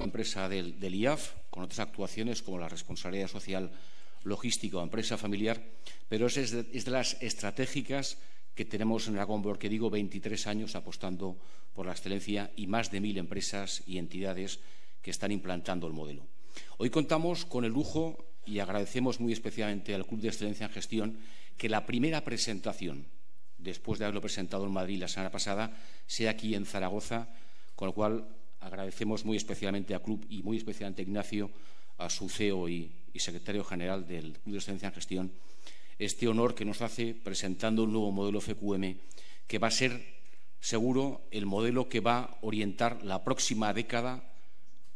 empresa del IAF, con otras actuaciones como la responsabilidad social logística o empresa familiar, pero es de las estratégicas que tenemos en Aragón, porque digo 23 años apostando por la excelencia y más de 1000 empresas y entidades que están implantando el modelo. Hoy contamos con el lujo y agradecemos muy especialmente al Club de Excelencia en Gestión que la primera presentación, después de haberlo presentado en Madrid la semana pasada, sea aquí en Zaragoza, con lo cual agradecemos muy especialmente al Club y muy especialmente a Ignacio, a su CEO y secretario general del Club de Excelencia en Gestión, este honor que nos hace presentando un nuevo modelo FQM que va a ser, seguro, el modelo que va a orientar la próxima década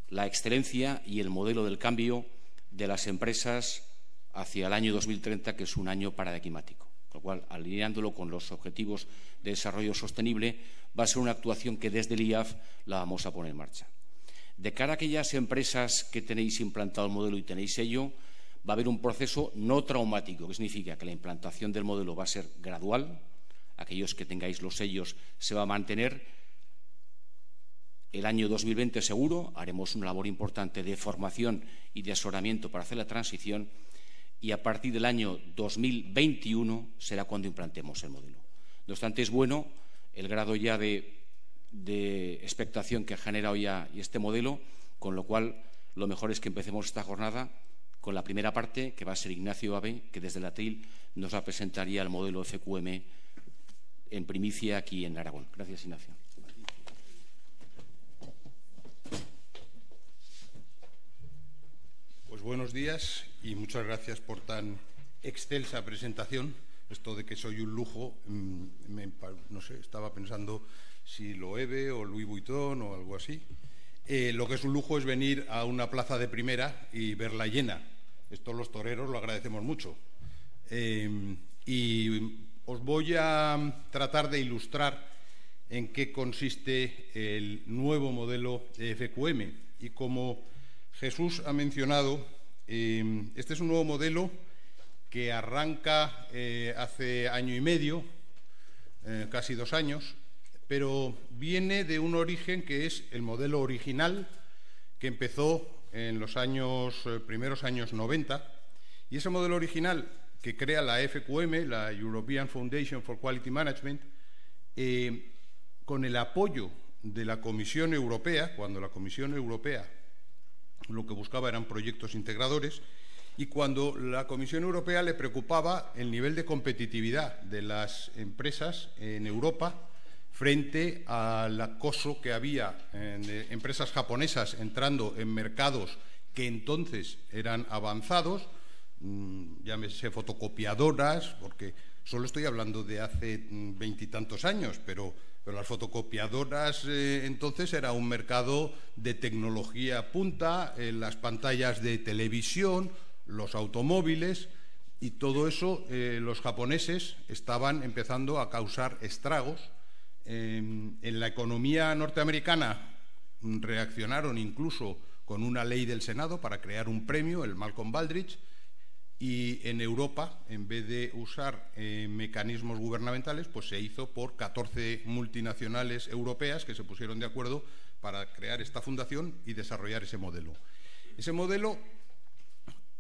la excelencia y el modelo del cambio de las empresas hacia el año 2030, que es un año paradigmático. Con lo cual, alineándolo con los objetivos de desarrollo sostenible, va a ser una actuación que desde el IAF la vamos a poner en marcha. De cara a aquellas empresas que tenéis implantado el modelo y tenéis sello, va a haber un proceso no traumático, que significa que la implantación del modelo va a ser gradual. Aquellos que tengáis los sellos se va a mantener. El año 2020 seguro haremos una labor importante de formación y de asesoramiento para hacer la transición, y a partir del año 2021 será cuando implantemos el modelo. No obstante, es bueno el grado ya de expectación que ha generado ya este modelo, con lo cual lo mejor es que empecemos esta jornada con la primera parte, que va a ser Ignacio Abe, que desde la TRIL nos va a presentar ya el modelo FQM en primicia aquí en Aragón. Gracias, Ignacio. Pues buenos días y muchas gracias por tan excelsa presentación. Esto de que soy un lujo, no sé, estaba pensando si Loewe o Louis Vuitton o algo así. Lo que es un lujo es venir a una plaza de primera y verla llena. Esto los toreros lo agradecemos mucho. Y os voy a tratar de ilustrar en qué consiste el nuevo modelo de FQM. Y como Jesús ha mencionado, este es un nuevo modelo que arranca hace año y medio, casi 2 años, pero viene de un origen que es el modelo original que empezó en los primeros años 90, y ese modelo original que crea la FQM, la European Foundation for Quality Management, con el apoyo de la Comisión Europea, cuando la Comisión Europea lo que buscaba eran proyectos integradores, y cuando la Comisión Europea le preocupaba el nivel de competitividad de las empresas en Europa frente al acoso que había de empresas japonesas entrando en mercados que entonces eran avanzados, llámese fotocopiadoras, porque solo estoy hablando de hace 20 y tantos años, pero las fotocopiadoras entonces era un mercado de tecnología punta, las pantallas de televisión, los automóviles, y todo eso los japoneses estaban empezando a causar estragos. En la economía norteamericana reaccionaron incluso con una ley del Senado para crear un premio, el Malcolm Baldrige, y en Europa, en vez de usar mecanismos gubernamentales, pues se hizo por 14 multinacionales europeas que se pusieron de acuerdo para crear esta fundación y desarrollar ese modelo. Ese modelo,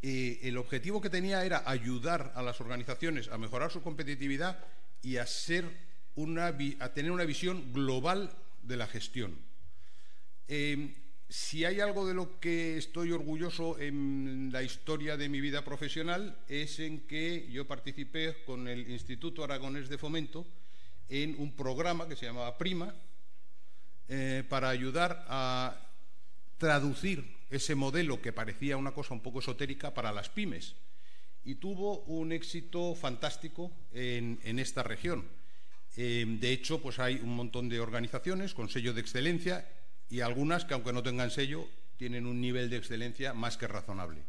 el objetivo que tenía era ayudar a las organizaciones a mejorar su competitividad y a tener una visión global de la gestión. Si hay algo de lo que estoy orgulloso en la historia de mi vida profesional es en que yo participé con el Instituto Aragonés de Fomento en un programa que se llamaba Prima para ayudar a traducir ese modelo que parecía una cosa un poco esotérica para las pymes, y tuvo un éxito fantástico en esta región. De hecho, pues hay un montón de organizaciones con sello de excelencia y algunas que, aunque no tengan sello, tienen un nivel de excelencia más que razonable.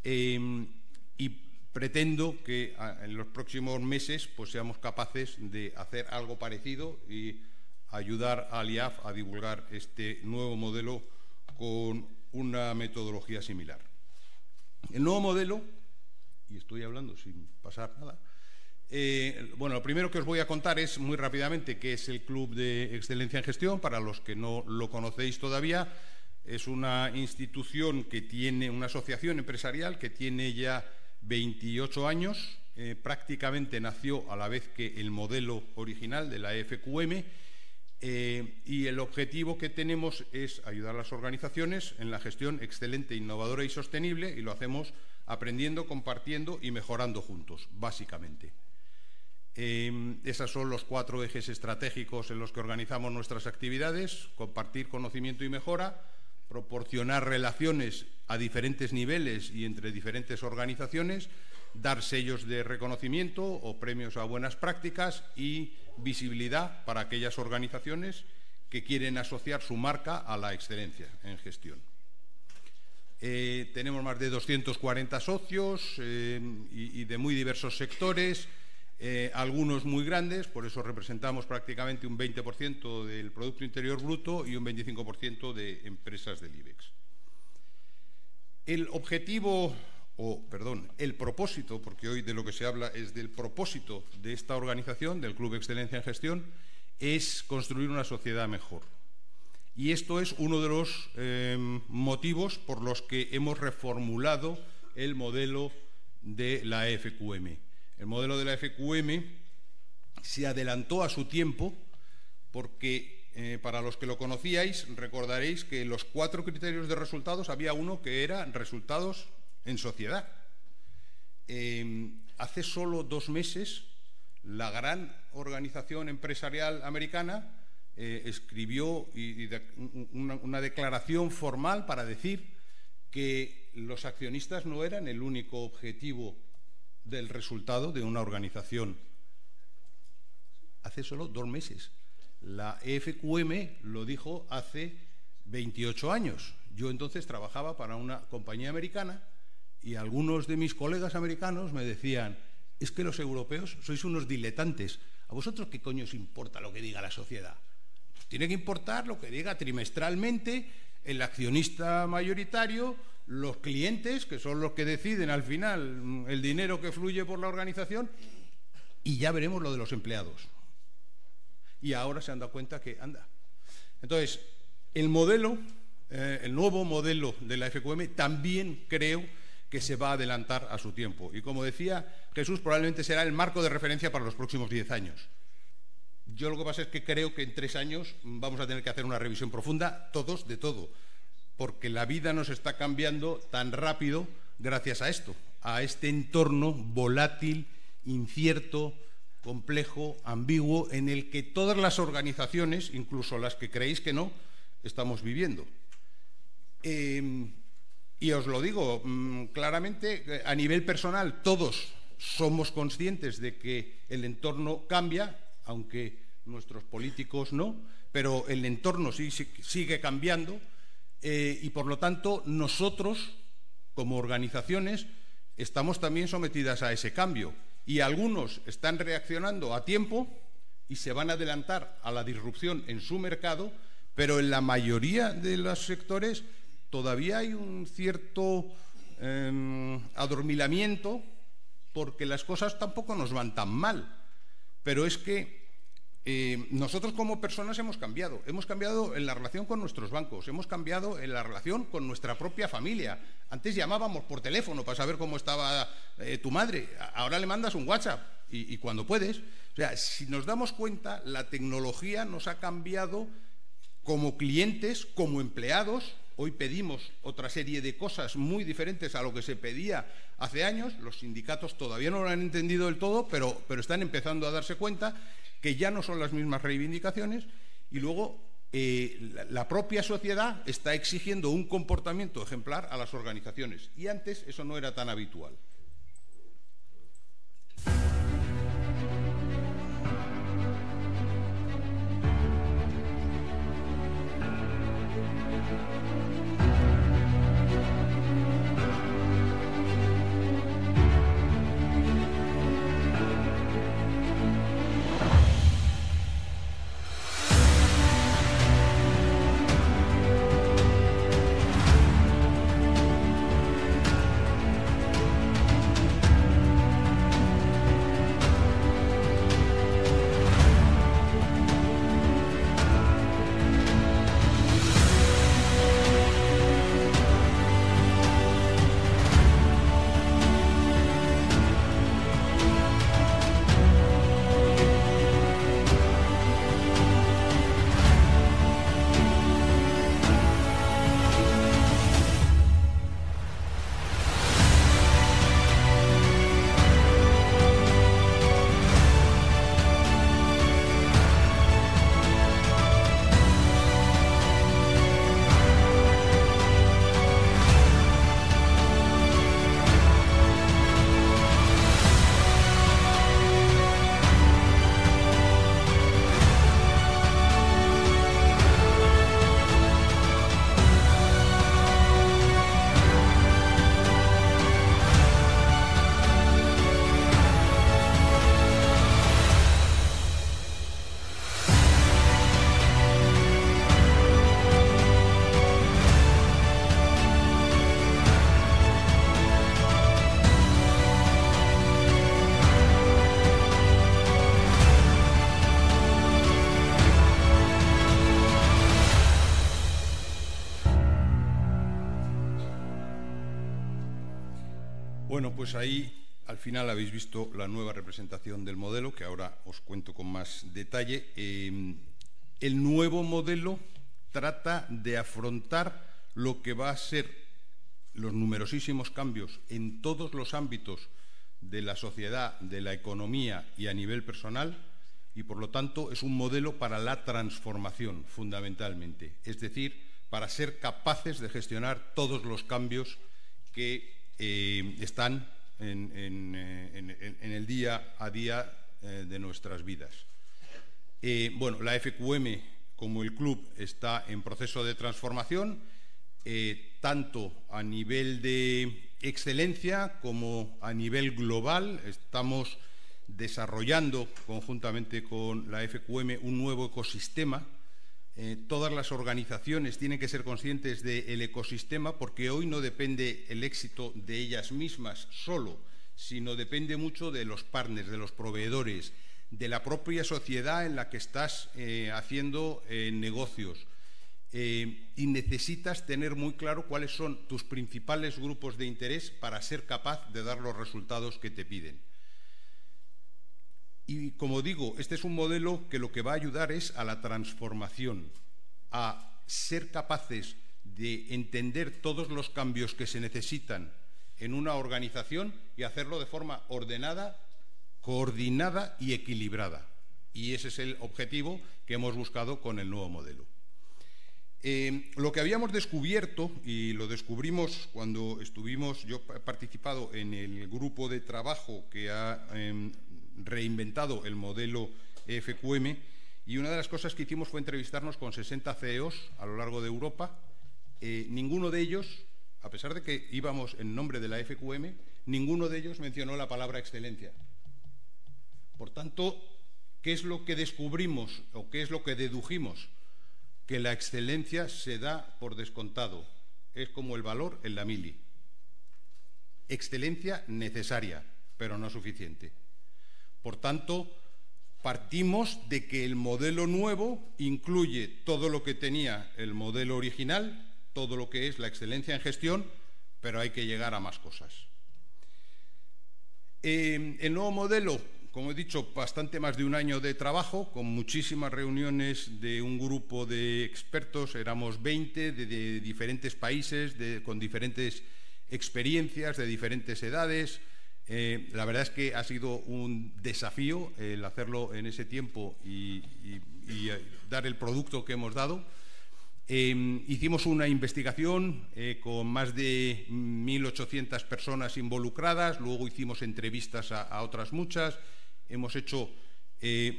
Y pretendo que en los próximos meses pues seamos capaces de hacer algo parecido y ayudar al IAF a divulgar este nuevo modelo con una metodología similar. El nuevo modelo, y estoy hablando sin pasar nada, bueno, lo primero que os voy a contar es muy rápidamente qué es el Club de Excelencia en Gestión, para los que no lo conocéis todavía. Es una institución que tiene, una asociación empresarial que tiene ya 28 años, prácticamente nació a la vez que el modelo original de la EFQM, y el objetivo que tenemos es ayudar a las organizaciones en la gestión excelente, innovadora y sostenible, y lo hacemos aprendiendo, compartiendo y mejorando juntos, básicamente. Esos son los 4 ejes estratégicos en los que organizamos nuestras actividades: compartir conocimiento y mejora, proporcionar relaciones a diferentes niveles y entre diferentes organizaciones, dar sellos de reconocimiento o premios a buenas prácticas y visibilidad para aquellas organizaciones que quieren asociar su marca a la excelencia en gestión. Tenemos más de 240 socios y de muy diversos sectores, algunos muy grandes, por eso representamos prácticamente un 20% del Producto Interior Bruto y un 25% de empresas del IBEX. El propósito, porque hoy de lo que se habla es del propósito de esta organización, del Club Excelencia en Gestión, es construir una sociedad mejor. Y esto es uno de los motivos por los que hemos reformulado el modelo de la EFQM. El modelo de la EFQM se adelantó a su tiempo porque, para los que lo conocíais, recordaréis que en los 4 criterios de resultados había uno que era resultados en sociedad. Hace solo 2 meses, la gran organización empresarial americana escribió una declaración formal para decir que los accionistas no eran el único objetivo del resultado de una organización. Hace solo 2 meses. La EFQM lo dijo hace 28 años. Yo entonces trabajaba para una compañía americana y algunos de mis colegas americanos me decían: es que los europeos sois unos diletantes. ¿A vosotros qué coño os importa lo que diga la sociedad? Tiene que importar lo que diga trimestralmente el accionista mayoritario, los clientes, que son los que deciden al final el dinero que fluye por la organización, y ya veremos lo de los empleados. Y ahora se han dado cuenta que anda. Entonces, el nuevo modelo de la EFQM también creo que se va a adelantar a su tiempo. Y como decía Jesús, probablemente será el marco de referencia para los próximos 10 años. Yo lo que pasa es que creo que en 3 años vamos a tener que hacer una revisión profunda, todos de todo, porque la vida nos está cambiando tan rápido gracias a esto, a este entorno volátil, incierto, complejo, ambiguo, en el que todas las organizaciones, incluso las que creéis que no, estamos viviendo. Y os lo digo claramente, a nivel personal, todos somos conscientes de que el entorno cambia, aunque nuestros políticos no, pero el entorno sigue cambiando, y por lo tanto nosotros, como organizaciones, estamos también sometidas a ese cambio, y algunos están reaccionando a tiempo y se van a adelantar a la disrupción en su mercado, pero en la mayoría de los sectores todavía hay un cierto adormilamiento, porque las cosas tampoco nos van tan mal. Pero es que nosotros como personas hemos cambiado en la relación con nuestros bancos, hemos cambiado en la relación con nuestra propia familia. Antes llamábamos por teléfono para saber cómo estaba tu madre, ahora le mandas un WhatsApp y cuando puedes. O sea, si nos damos cuenta, la tecnología nos ha cambiado como clientes, como empleados. Hoy pedimos otra serie de cosas muy diferentes a lo que se pedía hace años. Los sindicatos todavía no lo han entendido del todo, pero están empezando a darse cuenta que ya no son las mismas reivindicaciones. Y luego la propia sociedad está exigiendo un comportamiento ejemplar a las organizaciones. Y antes eso no era tan habitual. Bueno, pues ahí al final habéis visto la nueva representación del modelo, que ahora os cuento con más detalle. El nuevo modelo trata de afrontar lo que va a ser los numerosísimos cambios en todos los ámbitos de la sociedad, de la economía y a nivel personal, y por lo tanto es un modelo para la transformación, fundamentalmente. Es decir, para ser capaces de gestionar todos los cambios que están en el día a día de nuestras vidas. Bueno, la FQM, como el club, está en proceso de transformación, tanto a nivel de excelencia como a nivel global. Estamos desarrollando conjuntamente con la FQM un nuevo ecosistema. Todas las organizaciones tienen que ser conscientes del ecosistema, porque hoy no depende el éxito de ellas mismas solo, sino depende mucho de los partners, de los proveedores, de la propia sociedad en la que estás haciendo negocios. Y necesitas tener muy claro cuáles son tus principales grupos de interés para ser capaz de dar los resultados que te piden. Y como digo, este es un modelo que lo que va a ayudar es a la transformación, a ser capaces de entender todos los cambios que se necesitan en una organización y hacerlo de forma ordenada, coordinada y equilibrada. Y ese es el objetivo que hemos buscado con el nuevo modelo. Lo que habíamos descubierto, y lo descubrimos cuando yo he participado en el grupo de trabajo que ha reinventado el modelo FQM, y una de las cosas que hicimos fue entrevistarnos con 60 CEOs a lo largo de Europa. Ninguno de ellos, a pesar de que íbamos en nombre de la FQM, ninguno de ellos mencionó la palabra excelencia. Por tanto, ¿qué es lo que descubrimos o qué es lo que dedujimos? Que la excelencia se da por descontado. Es como el valor en la mili. Excelencia necesaria, pero no suficiente. Por tanto, partimos de que el modelo nuevo incluye todo lo que tenía el modelo original, todo lo que es la excelencia en gestión, pero hay que llegar a más cosas. El nuevo modelo, como he dicho, bastante más de un año de trabajo, con muchísimas reuniones de un grupo de expertos. Éramos 20 de diferentes países, con diferentes experiencias, de diferentes edades. La verdad es que ha sido un desafío el hacerlo en ese tiempo y dar el producto que hemos dado. Hicimos una investigación con más de 1.800 personas involucradas, luego hicimos entrevistas a otras muchas, hemos hecho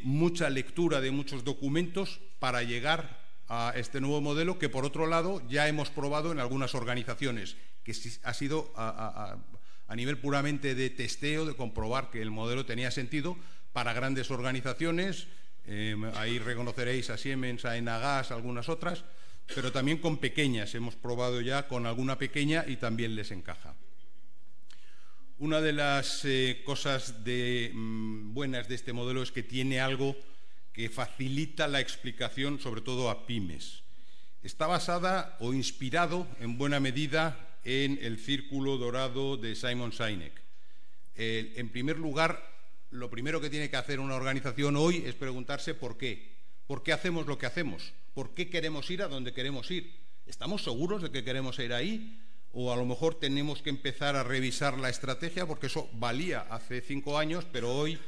mucha lectura de muchos documentos para llegar a este nuevo modelo que, por otro lado, ya hemos probado en algunas organizaciones, que ha sido a nivel puramente de testeo, de comprobar que el modelo tenía sentido para grandes organizaciones. Ahí reconoceréis a Siemens, a Enagás, algunas otras, pero también con pequeñas. Hemos probado ya con alguna pequeña y también les encaja. Una de las cosas buenas de este modelo es que tiene algo que facilita la explicación, sobre todo a pymes. Está basada o inspirado en buena medida en el círculo dorado de Simon Sinek. En primer lugar, lo primero que tiene que hacer una organización hoy es preguntarse por qué. ¿Por qué hacemos lo que hacemos? ¿Por qué queremos ir a donde queremos ir? ¿Estamos seguros de que queremos ir ahí? O a lo mejor tenemos que empezar a revisar la estrategia, porque eso valía hace 5 años, pero hoy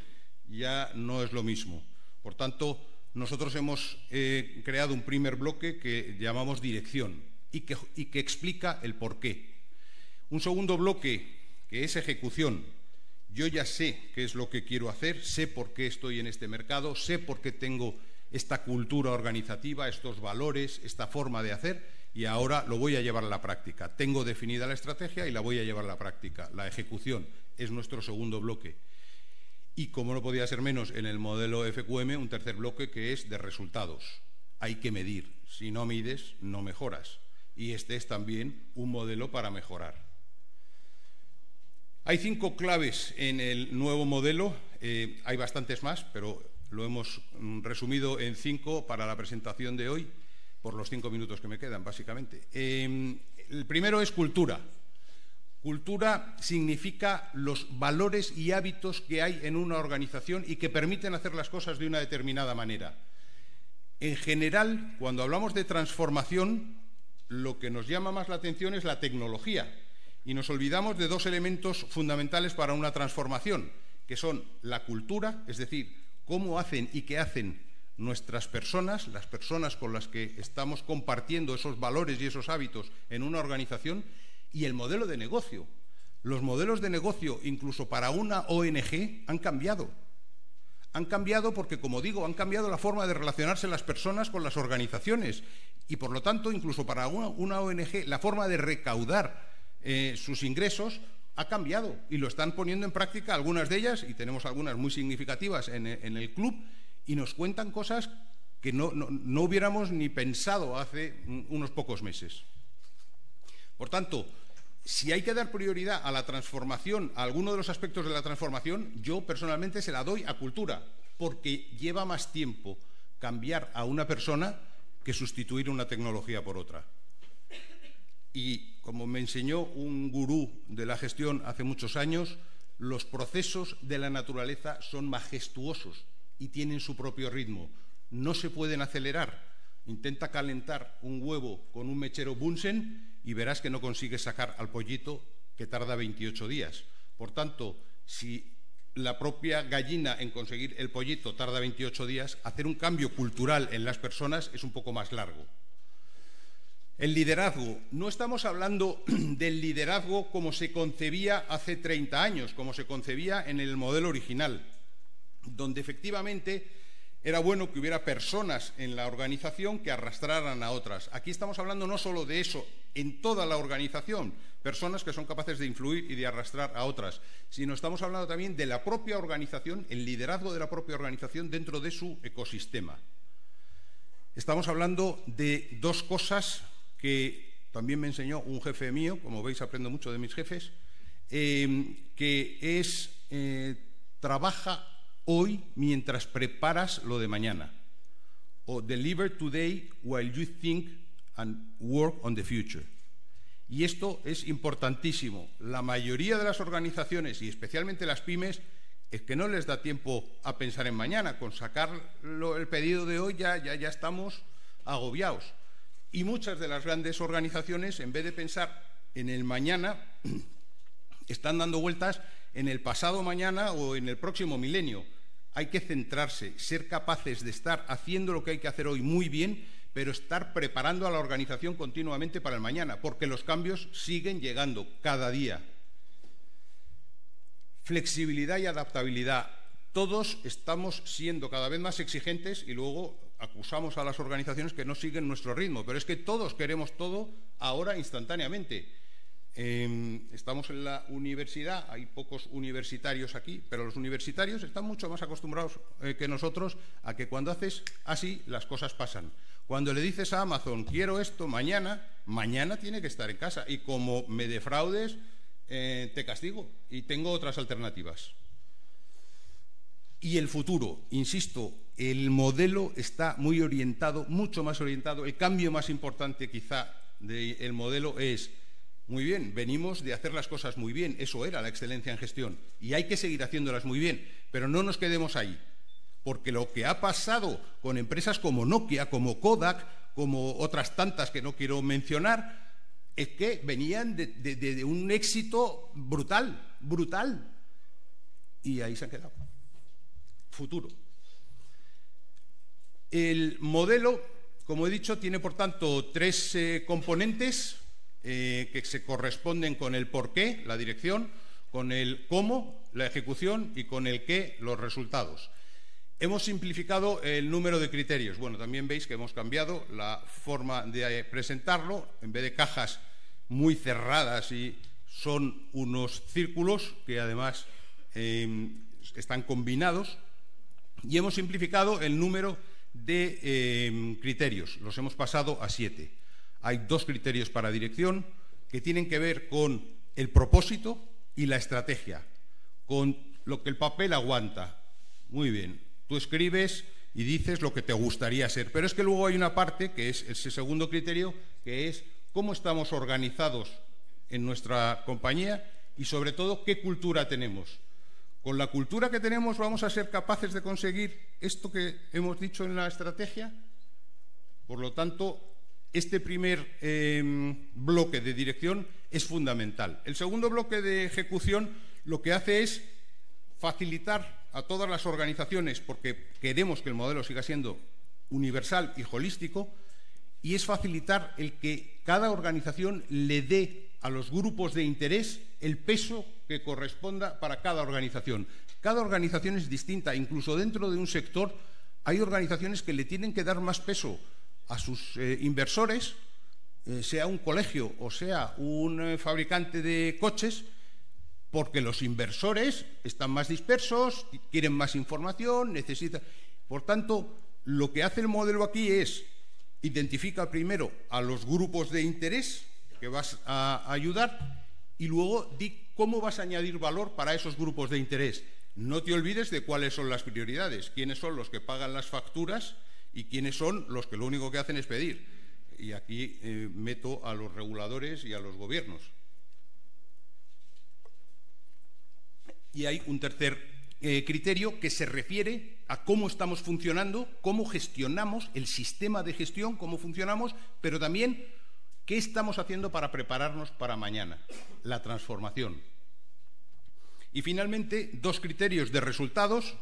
ya no es lo mismo. Por tanto, nosotros hemos creado un primer bloque que llamamos dirección y que explica el porqué. Un segundo bloque que es ejecución. Yo ya sé qué es lo que quiero hacer, sé por qué estoy en este mercado, sé por qué tengo esta cultura organizativa, estos valores, esta forma de hacer, y ahora lo voy a llevar a la práctica. Tengo definida la estrategia y la voy a llevar a la práctica. La ejecución es nuestro segundo bloque. Y como no podía ser menos en el modelo FQM, un tercer bloque que es de resultados. Hay que medir. Si no mides, no mejoras. Y este es también un modelo para mejorar. Hay 5 claves en el nuevo modelo. Hay bastantes más, pero lo hemos resumido en 5 para la presentación de hoy, por los 5 minutos que me quedan, básicamente. El primero es cultura. Cultura significa los valores y hábitos que hay en una organización y que permiten hacer las cosas de una determinada manera. En general, cuando hablamos de transformación, lo que nos llama más la atención es la tecnología y nos olvidamos de dos elementos fundamentales para una transformación, que son la cultura, es decir, cómo hacen y qué hacen nuestras personas, las personas con las que estamos compartiendo esos valores y esos hábitos en una organización, y el modelo de negocio. Los modelos de negocio, incluso para una ONG, han cambiado. Han cambiado porque, como digo, han cambiado la forma de relacionarse las personas con las organizaciones y, por lo tanto, incluso para una ONG, la forma de recaudar sus ingresos ha cambiado y lo están poniendo en práctica algunas de ellas, y tenemos algunas muy significativas en el club, y nos cuentan cosas que no hubiéramos ni pensado hace unos pocos meses. Por tanto, si hay que dar prioridad a la transformación, a alguno de los aspectos de la transformación, yo personalmente se la doy a cultura, porque lleva más tiempo cambiar a una persona que sustituir una tecnología por otra. Y como me enseñó un gurú de la gestión hace muchos años, los procesos de la naturaleza son majestuosos y tienen su propio ritmo. No se pueden acelerar. Intenta calentar un huevo con un mechero Bunsen y verás que no consigues sacar al pollito, que tarda 28 días. Por tanto, si la propia gallina en conseguir el pollito tarda 28 días, hacer un cambio cultural en las personas es un poco más largo. El liderazgo. No estamos hablando del liderazgo como se concebía hace 30 años, como se concebía en el modelo original, donde efectivamente era bueno que hubiera personas en la organización que arrastraran a otras. Aquí estamos hablando no solo de eso en toda la organización, personas que son capaces de influir y de arrastrar a otras, sino estamos hablando también de la propia organización, el liderazgo de la propia organización dentro de su ecosistema. Estamos hablando de dos cosas que también me enseñó un jefe mío, como veis aprendo mucho de mis jefes, que es trabaja hoy mientras preparas lo de mañana, o deliver today while you think and work on the future. Y esto es importantísimo. La mayoría de las organizaciones, y especialmente las pymes, es que no les da tiempo a pensar en mañana. Con sacar el pedido de hoy ya estamos agobiados. Y muchas de las grandes organizaciones, en vez de pensar en el mañana, están dando vueltas en el pasado mañana o en el próximo milenio. Hay que centrarse, ser capaces de estar haciendo lo que hay que hacer hoy muy bien, pero estar preparando a la organización continuamente para el mañana, porque los cambios siguen llegando cada día. Flexibilidad y adaptabilidad. Todos estamos siendo cada vez más exigentes y luego acusamos a las organizaciones que no siguen nuestro ritmo, pero es que todos queremos todo ahora instantáneamente. Estamos en la universidad, hay pocos universitarios aquí, pero los universitarios están mucho más acostumbrados que nosotros a que cuando haces así las cosas pasan. Cuando le dices a Amazon quiero esto mañana tiene que estar en casa y como me defraudes te castigo y tengo otras alternativas. Y el futuro, insisto, el modelo está muy orientado, mucho más orientado. El cambio más importante quizá del modelo es: muy bien, venimos de hacer las cosas muy bien, eso era la excelencia en gestión, y hay que seguir haciéndolas muy bien, pero no nos quedemos ahí, porque lo que ha pasado con empresas como Nokia, como Kodak, como otras tantas que no quiero mencionar, es que venían de un éxito brutal, y ahí se han quedado. Futuro. El modelo, como he dicho, tiene por tanto tres componentes que se corresponden con el porqué, la dirección, con el cómo, la ejecución, y con el qué, los resultados. Hemos simplificado el número de criterios. Bueno, también veis que hemos cambiado la forma de presentarlo. En vez de cajas muy cerradas, y son unos círculos que además están combinados. Y hemos simplificado el número de criterios. Los hemos pasado a 7. Hay 2 criterios para dirección que tienen que ver con el propósito y la estrategia, con lo que el papel aguanta. Muy bien, tú escribes y dices lo que te gustaría ser, pero es que luego hay una parte que es ese segundo criterio, que es cómo estamos organizados en nuestra compañía y, sobre todo, qué cultura tenemos. Con la cultura que tenemos, ¿vamos a ser capaces de conseguir esto que hemos dicho en la estrategia? Por lo tanto, este primer bloque de dirección es fundamental. El segundo bloque de ejecución lo que hace es facilitar a todas las organizaciones, porque queremos que el modelo siga siendo universal y holístico, y es facilitar el que cada organización le dé a los grupos de interés el peso que corresponda para cada organización. Cada organización es distinta, incluso dentro de un sector hay organizaciones que le tienen que dar más peso a sus inversores, sea un colegio o sea un fabricante de coches, porque los inversores están más dispersos, quieren más información, necesitan. Por tanto, lo que hace el modelo aquí es identifica primero a los grupos de interés que vas a ayudar y luego di cómo vas a añadir valor para esos grupos de interés. No te olvides de cuáles son las prioridades, quiénes son los que pagan las facturas y quiénes son los que lo único que hacen es pedir. Y aquí meto a los reguladores y a los gobiernos. Y hay un tercer criterio que se refiere a cómo estamos funcionando, cómo gestionamos el sistema de gestión, cómo funcionamos, pero también qué estamos haciendo para prepararnos para mañana, la transformación. Y finalmente, dos criterios de resultados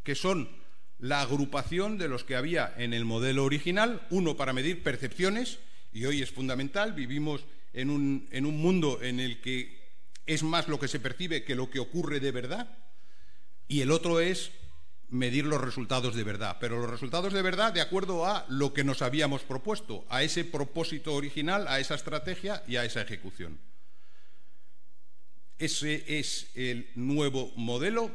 que son la agrupación de los que había en el modelo original, uno para medir percepciones, y hoy es fundamental, vivimos en un mundo en el que es más lo que se percibe que lo que ocurre de verdad, y el otro es medir los resultados de verdad, pero los resultados de verdad de acuerdo a lo que nos habíamos propuesto, a ese propósito original, a esa estrategia y a esa ejecución. Ese es el nuevo modelo.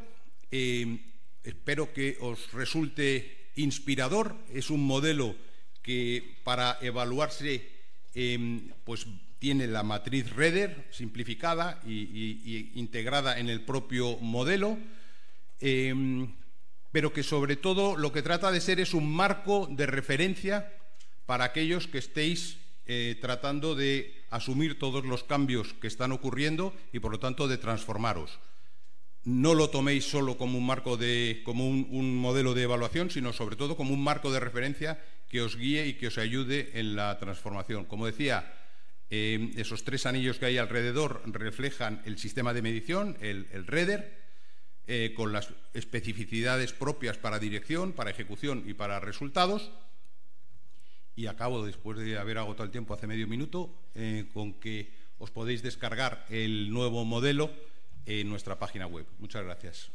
Espero que os resulte inspirador. Es un modelo que para evaluarse pues tiene la matriz Reder simplificada y integrada en el propio modelo, pero que sobre todo lo que trata de ser es un marco de referencia para aquellos que estéis tratando de asumir todos los cambios que están ocurriendo y por lo tanto de transformaros. No lo toméis solo como un marco como un modelo de evaluación, sino sobre todo como un marco de referencia que os guíe y que os ayude en la transformación. Como decía, esos tres anillos que hay alrededor reflejan el sistema de medición, el Reder, con las especificidades propias para dirección, para ejecución y para resultados. Y acabo, después de haber agotado el tiempo hace medio minuto, con que os podéis descargar el nuevo modelo en nuestra página web. Muchas gracias.